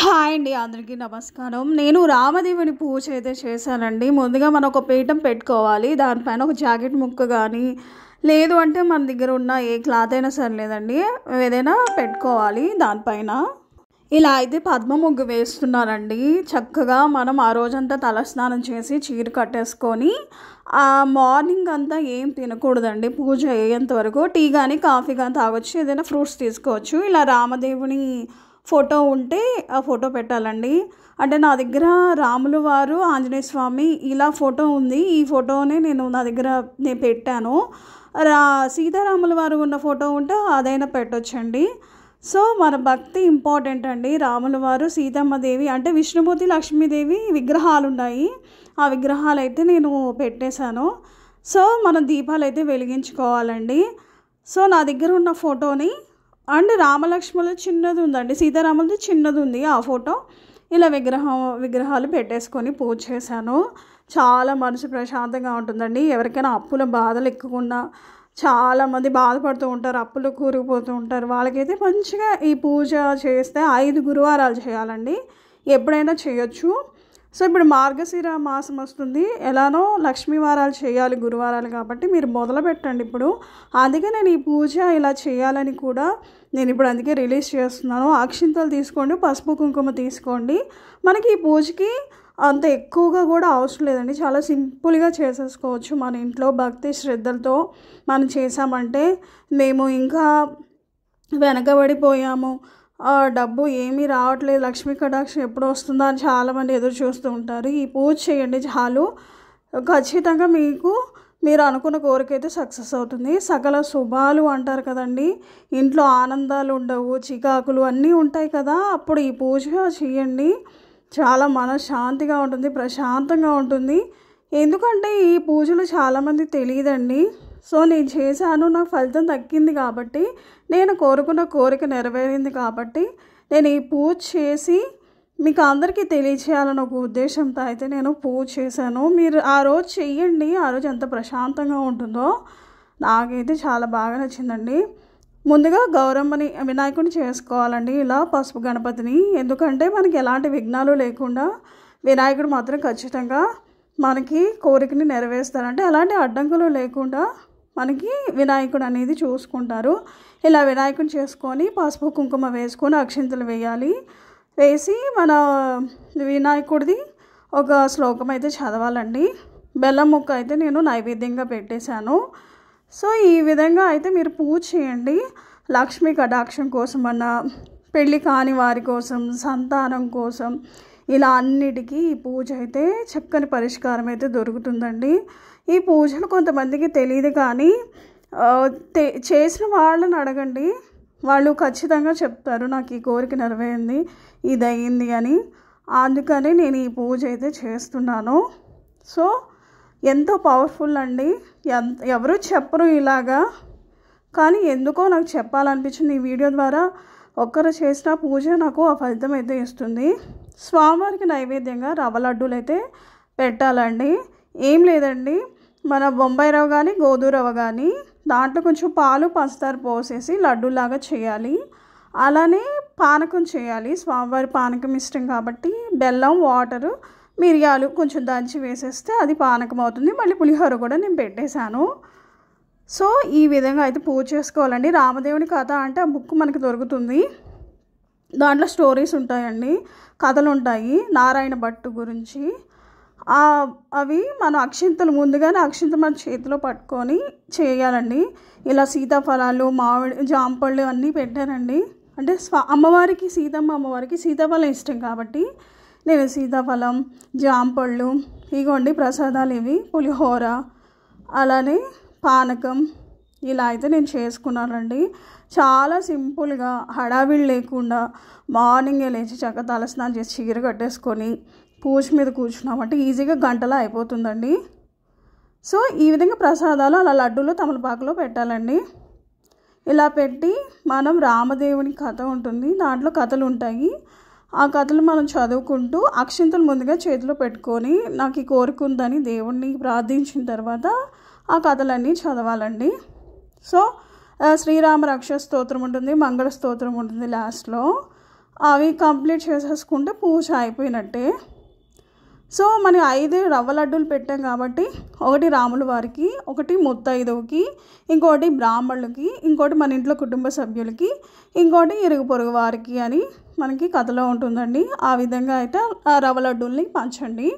Hi అండి, అందరికీ నమస్కారం. నేను రామదేవుని పూజ అయితే చేశానండి. ముందుగా మనం ఒక పీఠం పెట్టుకోవాలి. దానిపైన ఒక జాకెట్ ముక్క కానీ, లేదు అంటే మన దగ్గర ఉన్న ఏ క్లాత్ అయినా సర్లేదండి, ఏదైనా పెట్టుకోవాలి దానిపైన. ఇలా అయితే పద్మ ముగ్గు వేస్తున్నానండి. చక్కగా మనం ఆ రోజంతా తలస్నానం చేసి చీర కట్టేసుకొని మార్నింగ్ అంతా ఏం తినకూడదండి. పూజ అయ్యేంత వరకు టీ కానీ కాఫీ కానీ తాగొచ్చు, ఏదైనా ఫ్రూట్స్ తీసుకోవచ్చు. ఇలా రామదేవుని ఫోటో ఉంటే ఆ ఫోటో పెట్టాలండి. అంటే నా దగ్గర రాములు వారు, ఆంజనేయ స్వామి ఇలా ఫోటో ఉంది. ఈ ఫోటోనే నా దగ్గర పెట్టాను. సీతారాముల వారు ఉన్న ఫోటో ఉంటే అదైనా పెట్టొచ్చండి. సో మన భక్తి ఇంపార్టెంట్ అండి. రాముల వారు, సీతమ్మదేవి అంటే విష్ణుమూర్తి, లక్ష్మీదేవి విగ్రహాలు ఉన్నాయి. ఆ విగ్రహాలు అయితే నేను పెట్టేశాను. సో మనం దీపాలు అయితే వెలిగించుకోవాలండి. సో నా దగ్గర ఉన్న ఫోటోని అండ్ రామలక్ష్మణులు చిన్నది ఉందండి, సీతారాములది చిన్నది ఉంది ఆ ఫోటో. ఇలా విగ్రహాలు పెట్టేసుకొని పూజ చేశాను. చాలా మనసు ప్రశాంతంగా ఉంటుందండి. ఎవరికైనా అప్పుల బాధలు ఎక్కువన్నా, చాలామంది బాధపడుతూ ఉంటారు, అప్పులు కూరుకుపోతూ ఉంటారు. వాళ్ళకైతే మంచిగా ఈ పూజ చేస్తే 5 గురువారాలు చేయాలండి. ఎప్పుడైనా చేయొచ్చు. సో ఇప్పుడు మార్గశిర మాసం వస్తుంది, ఎలానో లక్ష్మీ వారాలు చేయాలి, గురువారాలు కాబట్టి మీరు మొదలు పెట్టండి ఇప్పుడు. అందుకే నేను ఈ పూజ ఇలా చేయాలని కూడా నేను ఇప్పుడు అందుకే రిలీజ్ చేస్తున్నాను. అక్షింతలు తీసుకోండి, పసుపు కుంకుమ తీసుకోండి. మనకి ఈ పూజకి అంత ఎక్కువగా కూడా అవసరం లేదండి, చాలా సింపుల్గా చేసేసుకోవచ్చు. మన ఇంట్లో భక్తి శ్రద్ధలతో మనం చేసామంటే. మేము ఇంకా వెనకబడిపోయాము, డబ్బు ఏమీ రావట్లేదు, లక్ష్మీ కటాక్షం ఎప్పుడు వస్తుందో అని చాలామంది ఎదురు చూస్తూ ఉంటారు. ఈ పూజ చేయండి చాలు, ఖచ్చితంగా మీరు అనుకున్న కోరిక అయితే సక్సెస్ అవుతుంది. సకల శుభాలు అంటారు కదండి. ఇంట్లో ఆనందాలు ఉండవు, చికాకులు అన్నీ ఉంటాయి కదా, అప్పుడు ఈ పూజ చేయండి. చాలా మనశ్శాంతిగా ఉంటుంది, ప్రశాంతంగా ఉంటుంది. ఎందుకంటే ఈ పూజలు చాలామంది తెలియదండి. సో నేను చేశాను, నాకు ఫలితం దక్కింది కాబట్టి, నేను కోరుకున్న కోరిక నెరవేరింది కాబట్టి నేను ఈ పూజ చేసి మీకు అందరికీ తెలియచేయాలని ఒక ఉద్దేశంతో అయితే నేను పూజ చేశాను. మీరు ఆ రోజు చెయ్యండి, ఆ రోజు ఎంత ప్రశాంతంగా ఉంటుందో. నాకైతే చాలా బాగా నచ్చిందండి. ముందుగా గౌరమ్మని, వినాయకుడిని చేసుకోవాలండి, ఇలా పసుపు గణపతిని. ఎందుకంటే మనకి ఎలాంటి విఘ్నాలు లేకుండా వినాయకుడు మాత్రం ఖచ్చితంగా మనకి కోరికని నెరవేరుస్తారంటే ఎలాంటి అడ్డంకులు లేకుండా మనకి వినాయకుడు అనేది చూసుకుంటారు. ఇలా వినాయకుడిని చేసుకొని పసుపు కుంకుమ వేసుకొని అక్షింతలు వేయాలి. వేసి మన వినాయకుడిది ఒక శ్లోకం అయితే చదవాలండి. బెల్లం ముక్క అయితే నేను నైవేద్యంగా పెట్టేశాను. సో ఈ విధంగా అయితే మీరు పూజ చేయండి. లక్ష్మీ కటాక్షం కోసం అన్న, పెళ్ళి కాని వారి కోసం, సంతానం కోసం, ఇలా అన్నిటికీ ఈ పూజ అయితే చక్కని పరిష్కారం అయితే దొరుకుతుందండి. ఈ పూజలు కొంతమందికి తెలియదు కానీ చేసిన వాళ్ళని అడగండి, వాళ్ళు ఖచ్చితంగా చెప్తారు నాకు ఈ కోరిక నెరవేరింది, ఇది అయ్యింది అని. అందుకని నేను ఈ పూజ అయితే చేస్తున్నాను. సో ఎంతో పవర్ఫుల్ అండి. ఎవరు చెప్పరు ఇలాగా, కానీ ఎందుకో నాకు చెప్పాలనిపించింది. ఈ వీడియో ద్వారా ఒక్కరు చేసిన పూజ నాకు ఆ ఫలితం అయితే ఇస్తుంది. స్వామివారికి నైవేద్యంగా రవ్వ లడ్డూలు అయితే పెట్టాలండి. ఏం లేదండి, మన బొంబాయి రవ్వ కానీ గోధుమ రవ్వ కానీ దాంట్లో కొంచెం పాలు పంచదార పోసేసి లడ్డూలాగా చేయాలి. అలానే పానకం చేయాలి. స్వామివారి పానకం ఇష్టం కాబట్టి బెల్లం, వాటరు, మిరియాలు కొంచెం దంచి వేసేస్తే అది పానకం అవుతుంది. మళ్ళీ పులిహోర కూడా నేను పెట్టేశాను. సో ఈ విధంగా అయితే పూజ చేసుకోవాలండి. రామదేవుని కథ అంటే ఆ బుక్ మనకి దొరుకుతుంది, దాంట్లో స్టోరీస్ ఉంటాయండి, కథలు ఉంటాయి నారాయణ భట్టు గురించి. అవి మన అక్షింతలు ముందుగానే అక్షింతలు మన చేతిలో పట్టుకొని చేయాలండి. ఇలా సీతాఫలాలు, మామిడి, జాంపళ్ళు అన్నీ పెట్టానండి. అంటే అమ్మవారికి, సీతమ్మ అమ్మవారికి సీతాఫలం ఇష్టం కాబట్టి నేను సీతాఫలం, జాంపళ్ళు, ఇగోండి ప్రసాదాలు ఇవి, పులిహోర, అలానే పానకం ఇలా అయితే నేను చేసుకున్నానండి. చాలా సింపుల్గా, హడావిడి లేకుండా మార్నింగే లేచి చక్కగా తలస్నానం చేసి చీర కట్టేసుకొని పూజ మీద కూర్చున్నామంటే ఈజీగా గంటలో అయిపోతుందండి. సో ఈ విధంగా ప్రసాదాలు అలా లడ్డూలు తమలపాకులో పెట్టాలండి. ఇలా పెట్టి మనం రామదేవుని కథ ఉంటుంది, దాంట్లో కథలు ఉంటాయి. ఆ కథలు మనం చదువుకుంటూ అక్షింతలు ముందుగా చేతిలో పెట్టుకొని నాకు ఈ కోరిక ఉందని దేవుణ్ణి ప్రార్థించిన తర్వాత ఆ కథలన్నీ చదవాలండి. సో శ్రీరామ రక్ష స్తోత్రం ఉంటుంది, మంగళ స్తోత్రం ఉంటుంది లాస్ట్లో. అవి కంప్లీట్ చేసేసుకుంటే పూజ అయిపోయినట్టే. సో మన 5 రవ్వ లడ్డూలు పెట్టాం కాబట్టి ఒకటి రాముల వారికి, ఒకటి ముత్తైదువుకి, ఇంకోటి బ్రాహ్మణులకి, ఇంకోటి మన ఇంట్లో కుటుంబ సభ్యులకి, ఇంకోటి ఇరుగు పొరుగు వారికి అని మనకి కథలో ఉంటుందండి. ఆ విధంగా అయితే ఆ రవ్వ లడ్డూల్ని పంచండి.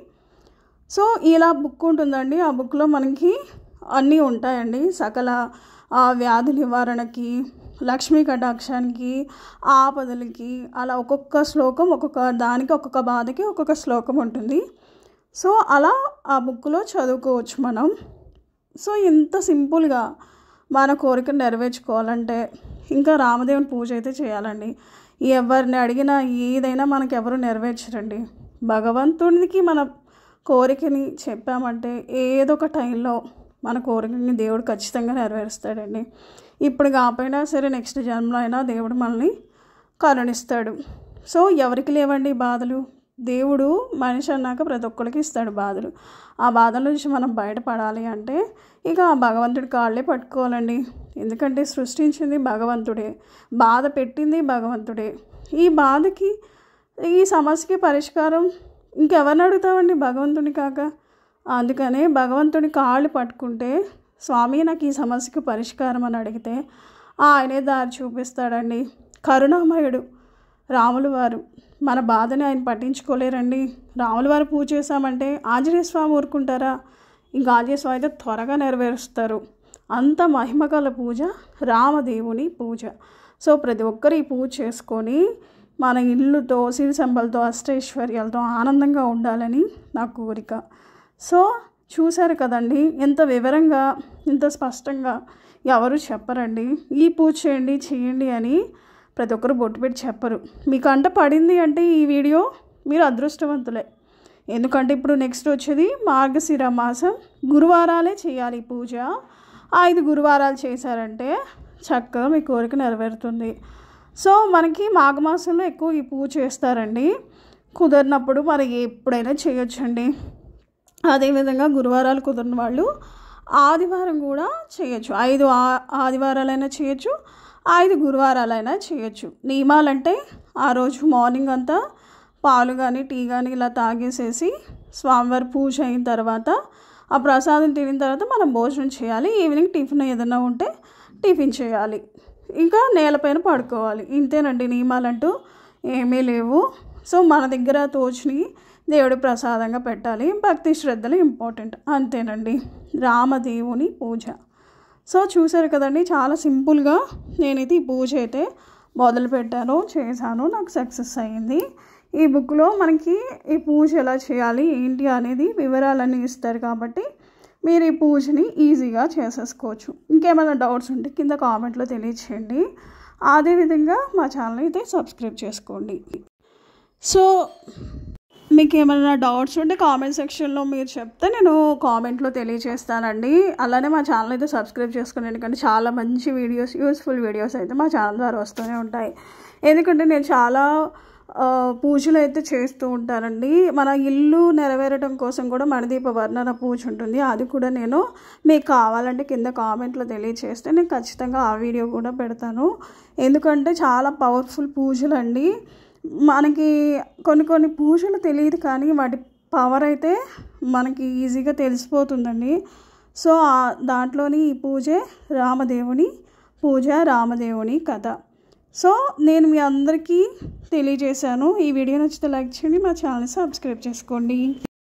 సో ఇలా బుక్ ఉంటుందండి. ఆ బుక్లో మనకి అన్నీ ఉంటాయండి. సకల వ్యాధి నివారణకి, లక్ష్మీ కటాక్షానికి, ఆపదలకి, అలా ఒక్కొక్క శ్లోకం ఒక్కొక్క దానికి ఒక్కొక్క బాధకి ఒక్కొక్క శ్లోకం ఉంటుంది. సో అలా ఆ బుక్లో చదువుకోవచ్చు మనం. సో ఇంత సింపుల్గా మన కోరికను నెరవేర్చుకోవాలంటే ఇంకా రామదేవుని పూజ అయితే చేయాలండి. ఎవరిని అడిగినా ఏదైనా మనకు ఎవరు నెరవేర్చరండి. భగవంతునికి మన కోరికని చెప్పామంటే ఏదో ఒక టైంలో మన కోరికని దేవుడు ఖచ్చితంగా నెరవేరుస్తాడండి. ఇప్పుడు కాకపోయినా సరే నెక్స్ట్ జన్మలో అయినా దేవుడు మనల్ని కరుణిస్తాడు. సో ఎవరికి లేవండి బాధలు? దేవుడు మనిషి అన్నాక ప్రతి ఒక్కరికి ఇస్తాడు బాధలు. ఆ బాధల నుంచి మనం బయటపడాలి అంటే ఇక ఆ భగవంతుడి కాళ్ళే పట్టుకోవాలండి. ఎందుకంటే సృష్టించింది భగవంతుడే, బాధ పెట్టింది భగవంతుడే. ఈ బాధకి ఈ సమస్యకి పరిష్కారం ఇంకెవరిని అడుగుతామండి భగవంతుని కాక? అందుకనే భగవంతుని కాళ్ళు పట్టుకుంటే, స్వామి నాకు ఈ సమస్యకు పరిష్కారం అని అడిగితే ఆయనే దారి చూపిస్తాడండి. కరుణామయుడు రాములు వారు. మన బాధని ఆయన పట్టించుకోలేరండి. రాముల వారు పూజ చేశామంటే ఆంజనేయ స్వామి ఊరుకుంటారా? ఇంకా ఆంజనేయ స్వామి అయితే త్వరగా నెరవేరుస్తారు. అంత మహిమగల పూజ రామదేవుని పూజ. సో ప్రతి ఒక్కరు ఈ పూజ చేసుకొని మన ఇల్లుతో, సిరి సంపలతో, అష్టైశ్వర్యాలతో ఆనందంగా ఉండాలని నా కోరిక. సో చూశారు కదండి, ఎంత వివరంగా, ఇంత స్పష్టంగా ఎవరు చెప్పరండి. ఈ పూజ చేయండి అని ప్రతి ఒక్కరు బొట్టు పెట్టి చెప్పరు. మీకు అంట పడింది అంటే ఈ వీడియో మీరు అదృష్టవంతులే. ఎందుకంటే ఇప్పుడు నెక్స్ట్ వచ్చేది మార్గశిర మాసం, గురువారాలే చేయాలి ఈ పూజ. 5 గురువారాలు చేశారంటే చక్కగా మీ కోరిక నెరవేరుతుంది. సో మనకి మాఘమాసంలో ఎక్కువ ఈ పూజ చేస్తారండి. కుదిరినప్పుడు మరి ఎప్పుడైనా చేయొచ్చండి. అదేవిధంగా గురువారాలు కుదిరిన వాళ్ళు ఆదివారం కూడా చేయొచ్చు. 5 ఆదివారాలైనా చేయొచ్చు, 5 గురువారాలైనా చేయొచ్చు. నియమాలంటే ఆ రోజు మార్నింగ్ అంతా పాలు కానీ టీ కానీ ఇలా తాగేసేసి స్వామివారి పూజ అయిన తర్వాత ఆ ప్రసాదం తినిన తర్వాత మనం భోజనం చేయాలి. ఈవినింగ్ టిఫిన్ ఏదైనా ఉంటే టిఫిన్ చేయాలి. ఇంకా నేలపైన పడుకోవాలి. ఇంతేనండి, నియమాలంటూ ఏమీ లేవు. సో మన దగ్గర తోచిని దేవుడి ప్రసాదంగా పెట్టాలి. భక్తి శ్రద్ధలు ఇంపార్టెంట్, అంతేనండి. రామదేవుని పూజ. సో చూసారు కదండి, చాలా సింపుల్గా నేనైతే ఈ పూజ అయితే మొదలుపెట్టాను, చేశాను, నాకు సక్సెస్ అయ్యింది. ఈ బుక్లో మనకి ఈ పూజ ఎలా చేయాలి ఏంటి అనేది వివరాలన్నీ ఇస్తారు కాబట్టి మీరు ఈ పూజని ఈజీగా చేసేసుకోవచ్చు. ఇంకేమైనా డౌట్స్ ఉంటే కింద కామెంట్లో తెలియచేయండి. అదేవిధంగా మా ఛానల్ అయితే సబ్స్క్రైబ్ చేసుకోండి. సో మీకు ఏమైనా డౌట్స్ ఉంటే కామెంట్ సెక్షన్లో మీరు చెప్తే నేను కామెంట్లో తెలియజేస్తానండి. అలానే మా ఛానల్ అయితే సబ్స్క్రైబ్ చేసుకోండి. ఎందుకంటే చాలా మంచి వీడియోస్, యూస్ఫుల్ వీడియోస్ అయితే మా ఛానల్ ద్వారా వస్తూనే ఉంటాయి. ఎందుకంటే నేను చాలా పూజలు అయితే చేస్తూ ఉంటానండి. మన ఇల్లు నెరవేరడం కోసం కూడా మణిదీప వర్ణన పూజ ఉంటుంది. అది కూడా నేను మీకు కావాలంటే కింద కామెంట్లో తెలియజేస్తే నేను ఖచ్చితంగా ఆ వీడియో కూడా పెడతాను. ఎందుకంటే చాలా పవర్ఫుల్ పూజలు అండి. మనకి కొన్ని పూజలు తెలియదు కానీ వాటి పవర్ అయితే మనకి ఈజీగా తెలిసిపోతుందండి. సో దాంట్లోని ఈ పూజే రామదేవుని పూజ, రామదేవుని కథ. సో నేను మీ అందరికీ తెలియజేశాను. ఈ వీడియో నచ్చితే లైక్ చేయండి, మా ఛానల్ సబ్స్క్రైబ్ చేసుకోండి.